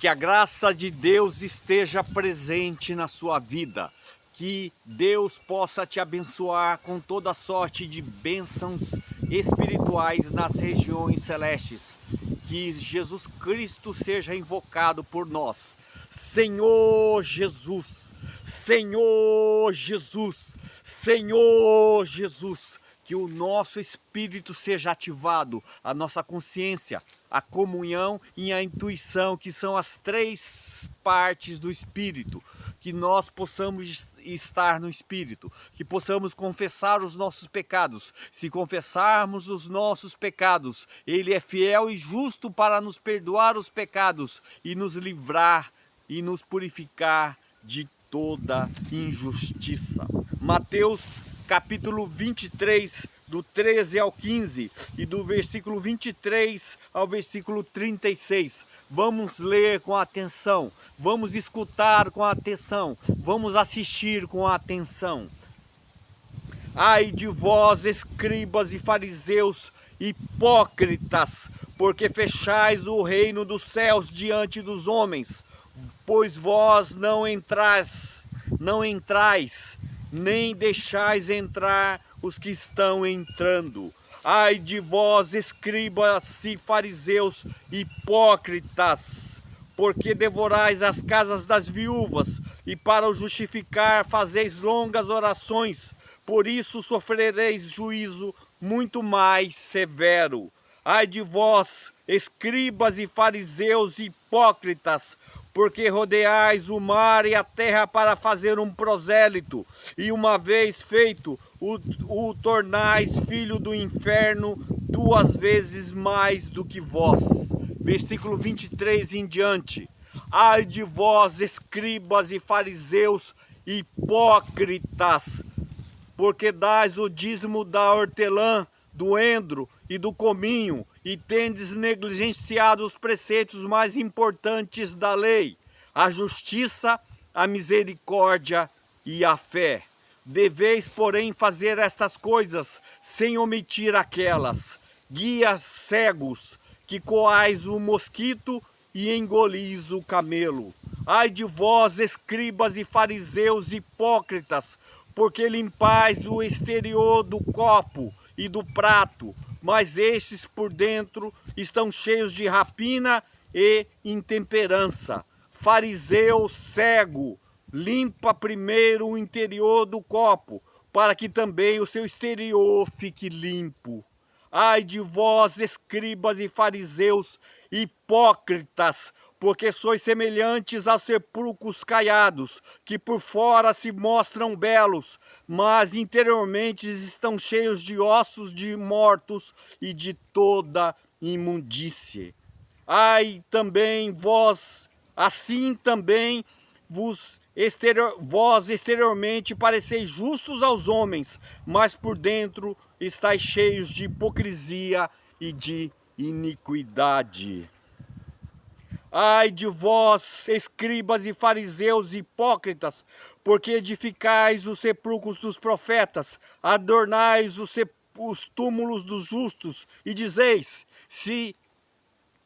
Que a graça de Deus esteja presente na sua vida. Que Deus possa te abençoar com toda sorte de bênçãos espirituais nas regiões celestes. Que Jesus Cristo seja invocado por nós. Senhor Jesus, Senhor Jesus, Senhor Jesus. Que o nosso espírito seja ativado, a nossa consciência, a comunhão e a intuição, que são as três partes do espírito. Que nós possamos estar no espírito, que possamos confessar os nossos pecados. Se confessarmos os nossos pecados, Ele é fiel e justo para nos perdoar os pecados e nos livrar e nos purificar de toda injustiça. Mateus capítulo 23, do 13 ao 15 e do versículo 23 ao versículo 36. Vamos ler com atenção, vamos escutar com atenção, vamos assistir com atenção. Ai de vós, escribas e fariseus, hipócritas, porque fechais o reino dos céus diante dos homens, pois vós não entrais, nem deixais entrar os que estão entrando. Ai de vós, escribas e fariseus, hipócritas, porque devorais as casas das viúvas, e para o justificar fazeis longas orações, por isso sofrereis juízo muito mais severo. Ai de vós, escribas e fariseus, hipócritas, porque rodeais o mar e a terra para fazer um prosélito, e uma vez feito, o tornais filho do inferno 2 vezes mais do que vós. Versículo 23 em diante. Ai de vós, escribas e fariseus, hipócritas, porque dais o dízimo da hortelã, do endro e do cominho, e tendes negligenciado os preceitos mais importantes da lei, a justiça, a misericórdia e a fé. Deveis, porém, fazer estas coisas sem omitir aquelas. Guias cegos, que coais o mosquito e engolis o camelo. Ai de vós, escribas e fariseus hipócritas, porque limpais o exterior do copo e do prato, mas estes por dentro estão cheios de rapina e intemperança. Fariseu cego, limpa primeiro o interior do copo, para que também o seu exterior fique limpo. Ai de vós, escribas e fariseus, hipócritas, porque sois semelhantes aos sepulcros caiados, que por fora se mostram belos, mas interiormente estão cheios de ossos de mortos e de toda imundície. Ai também vós, assim também vós exteriormente pareceis justos aos homens, mas por dentro estáis cheios de hipocrisia e de iniquidade. Ai de vós, escribas e fariseus hipócritas, porque edificais os sepulcros dos profetas, adornais os túmulos dos justos, e dizeis: se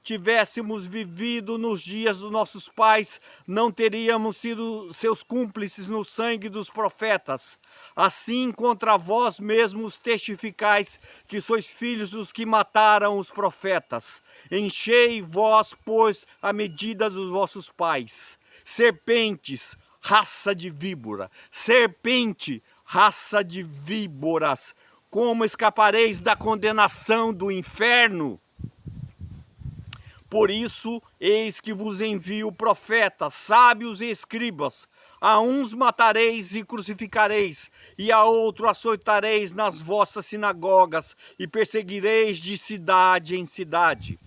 tivéssemos vivido nos dias dos nossos pais, não teríamos sido seus cúmplices no sangue dos profetas. Assim contra vós mesmos testificais que sois filhos dos que mataram os profetas. Enchei vós, pois, a medida dos vossos pais. Serpentes, raça de víbora, serpente, raça de víboras, como escapareis da condenação do inferno? Por isso, eis que vos envio profetas, sábios e escribas. A uns matareis e crucificareis, e a outro açoitareis nas vossas sinagogas, e perseguireis de cidade em cidade,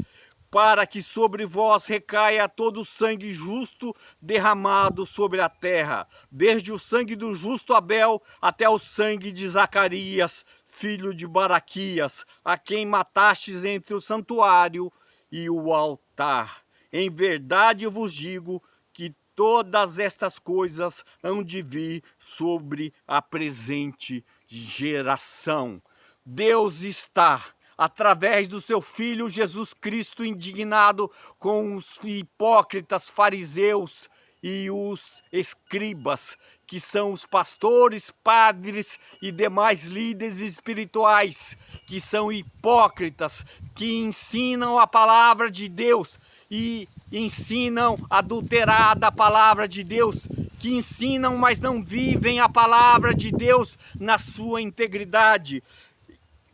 para que sobre vós recaia todo o sangue justo derramado sobre a terra, desde o sangue do justo Abel até o sangue de Zacarias, filho de Baraquias, a quem matastes entre o santuário e o altar. Em verdade vos digo que todas estas coisas hão de vir sobre a presente geração. Deus está através do seu Filho Jesus Cristo, indignado com os hipócritas fariseus e os escribas, que são os pastores, padres e demais líderes espirituais, que são hipócritas, que ensinam a palavra de Deus e ensinam adulterada a palavra de Deus, que ensinam, mas não vivem a palavra de Deus na sua integridade.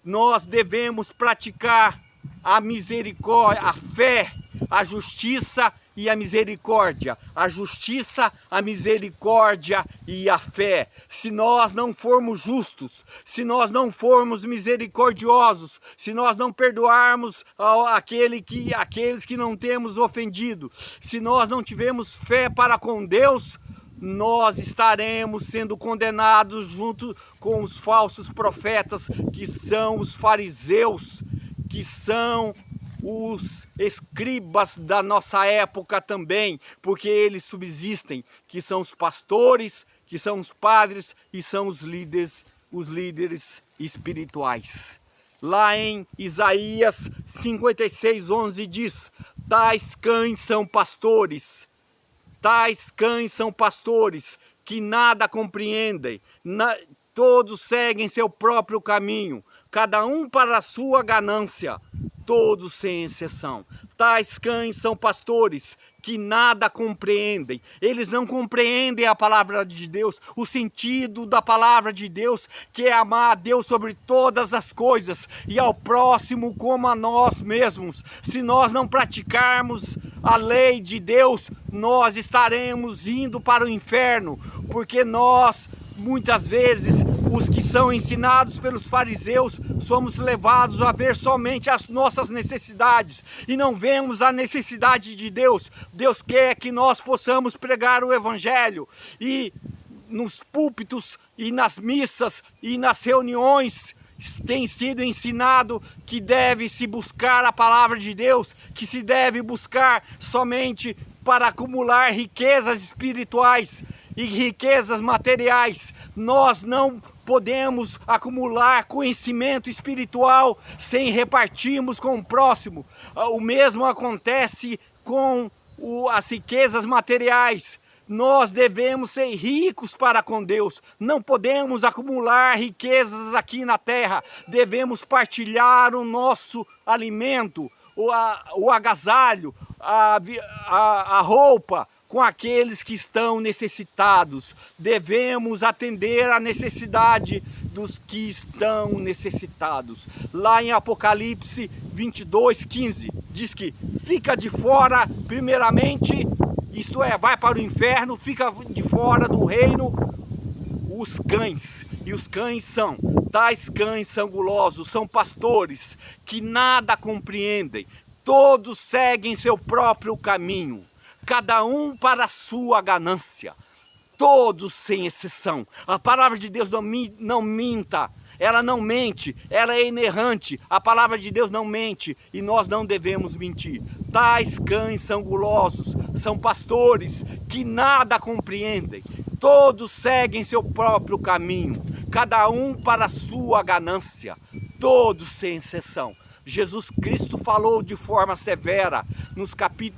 Nós devemos praticar a misericórdia, a fé, a justiça e a misericórdia. A justiça, a misericórdia e a fé. Se nós não formos justos, se nós não formos misericordiosos, se nós não perdoarmos aqueles que não temos ofendido, se nós não tivermos fé para com Deus, nós estaremos sendo condenados junto com os falsos profetas, que são os fariseus, que são os escribas da nossa época também, porque eles subsistem, que são os pastores, que são os padres e são os líderes espirituais. Lá em Isaías 56:11 diz: tais cães são pastores que nada compreendem, todos seguem seu próprio caminho, cada um para a sua ganância, todos sem exceção. Tais cães são pastores que nada compreendem. Eles não compreendem a palavra de Deus, o sentido da palavra de Deus, que é amar a Deus sobre todas as coisas e ao próximo como a nós mesmos. Se nós não praticarmos a lei de Deus, nós estaremos indo para o inferno, porque nós, muitas vezes, os que são ensinados pelos fariseus, somos levados a ver somente as nossas necessidades e não vemos a necessidade de Deus. Deus quer que nós possamos pregar o Evangelho, e nos púlpitos e nas missas e nas reuniões tem sido ensinado que deve-se buscar a palavra de Deus, que se deve buscar somente para acumular riquezas espirituais e riquezas materiais. Nós não podemos acumular conhecimento espiritual sem repartirmos com o próximo. O mesmo acontece com as riquezas materiais. Nós devemos ser ricos para com Deus. Não podemos acumular riquezas aqui na terra. Devemos partilhar o nosso alimento, o agasalho, a roupa, com aqueles que estão necessitados. Devemos atender a necessidade dos que estão necessitados. Lá em Apocalipse 22:15 diz que fica de fora primeiramente, isto é, vai para o inferno, fica de fora do reino os cães. E os cães tais cães são gulosos, são pastores que nada compreendem, todos seguem seu próprio caminho, cada um para a sua ganância, todos sem exceção. A palavra de Deus não minta, ela não mente, ela é inerrante. A palavra de Deus não mente e nós não devemos mentir. Tais cães são gulosos, são pastores que nada compreendem, todos seguem seu próprio caminho, cada um para a sua ganância, todos sem exceção. Jesus Cristo falou de forma severa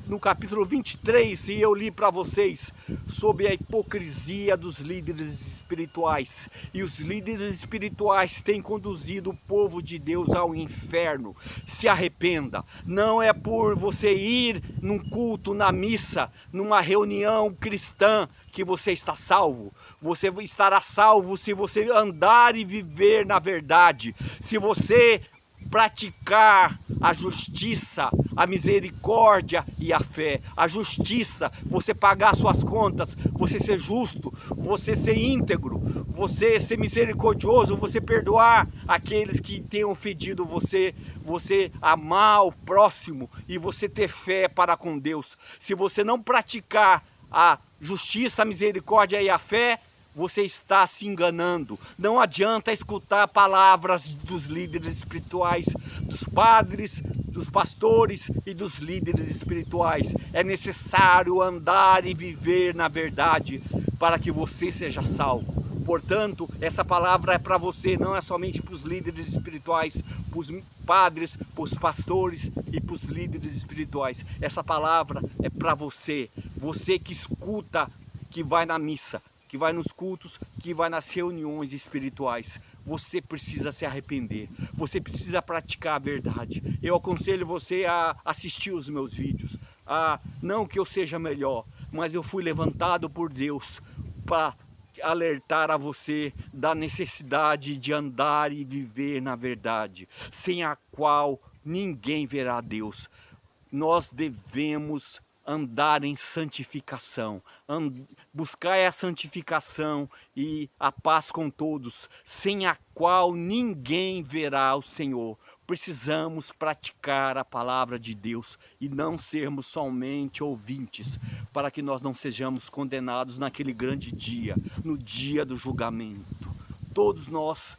no capítulo 23, e eu li para vocês, sobre a hipocrisia dos líderes espirituais. E os líderes espirituais têm conduzido o povo de Deus ao inferno. Se arrependa. Não é por você ir num culto, na missa, numa reunião cristã, que você está salvo. Você estará salvo se você andar e viver na verdade. Se você praticar a justiça, a misericórdia e a fé. A justiça, você pagar suas contas, você ser justo, você ser íntegro, você ser misericordioso, você perdoar aqueles que tenham ofendido você, você amar o próximo e você ter fé para com Deus. Se você não praticar a justiça, a misericórdia e a fé, você está se enganando. Não adianta escutar palavras dos líderes espirituais, dos padres, dos pastores e dos líderes espirituais. É necessário andar e viver na verdade para que você seja salvo. Portanto, essa palavra é para você, não é somente para os líderes espirituais, para os padres, para os pastores e para os líderes espirituais. Essa palavra é para você, você que escuta, que vai na missa, que vai nos cultos, que vai nas reuniões espirituais. Você precisa se arrepender, você precisa praticar a verdade. Eu aconselho você a assistir os meus vídeos, não que eu seja melhor, mas eu fui levantado por Deus para alertar a você da necessidade de andar e viver na verdade, sem a qual ninguém verá Deus. Nós devemos andar em santificação, buscar a santificação e a paz com todos, sem a qual ninguém verá o Senhor. Precisamos praticar a palavra de Deus e não sermos somente ouvintes, para que nós não sejamos condenados naquele grande dia, no dia do julgamento. Todos nós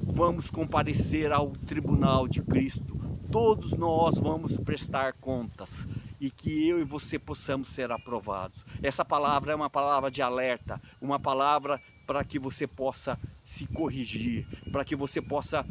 vamos comparecer ao tribunal de Cristo. Todos nós vamos prestar contas e que eu e você possamos ser aprovados. Essa palavra é uma palavra de alerta, uma palavra para que você possa se corrigir, para que você possa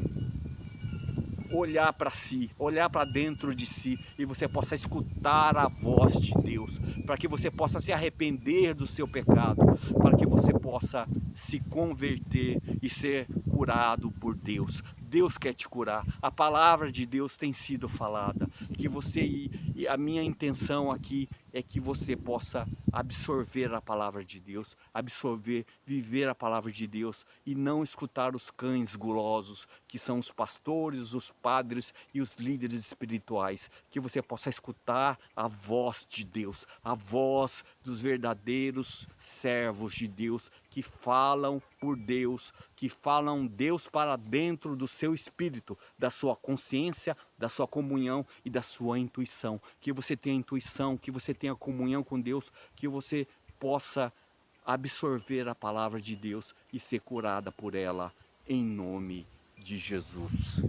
olhar para si, olhar para dentro de si e você possa escutar a voz de Deus, para que você possa se arrepender do seu pecado, para que você possa se converter e ser curado por Deus. Deus quer te curar, a palavra de Deus tem sido falada, que você, e a minha intenção aqui é que você possa absorver a palavra de Deus, absorver, viver a palavra de Deus e não escutar os cães gulosos, que são os pastores, os padres e os líderes espirituais, que você possa escutar a voz de Deus, a voz dos verdadeiros servos de Deus, que falam por Deus, que falam Deus para dentro do seu espírito, da sua consciência, da sua comunhão e da sua intuição. Que você tenha intuição, que você tenha comunhão com Deus, que você possa absorver a palavra de Deus e ser curada por ela, em nome de Jesus.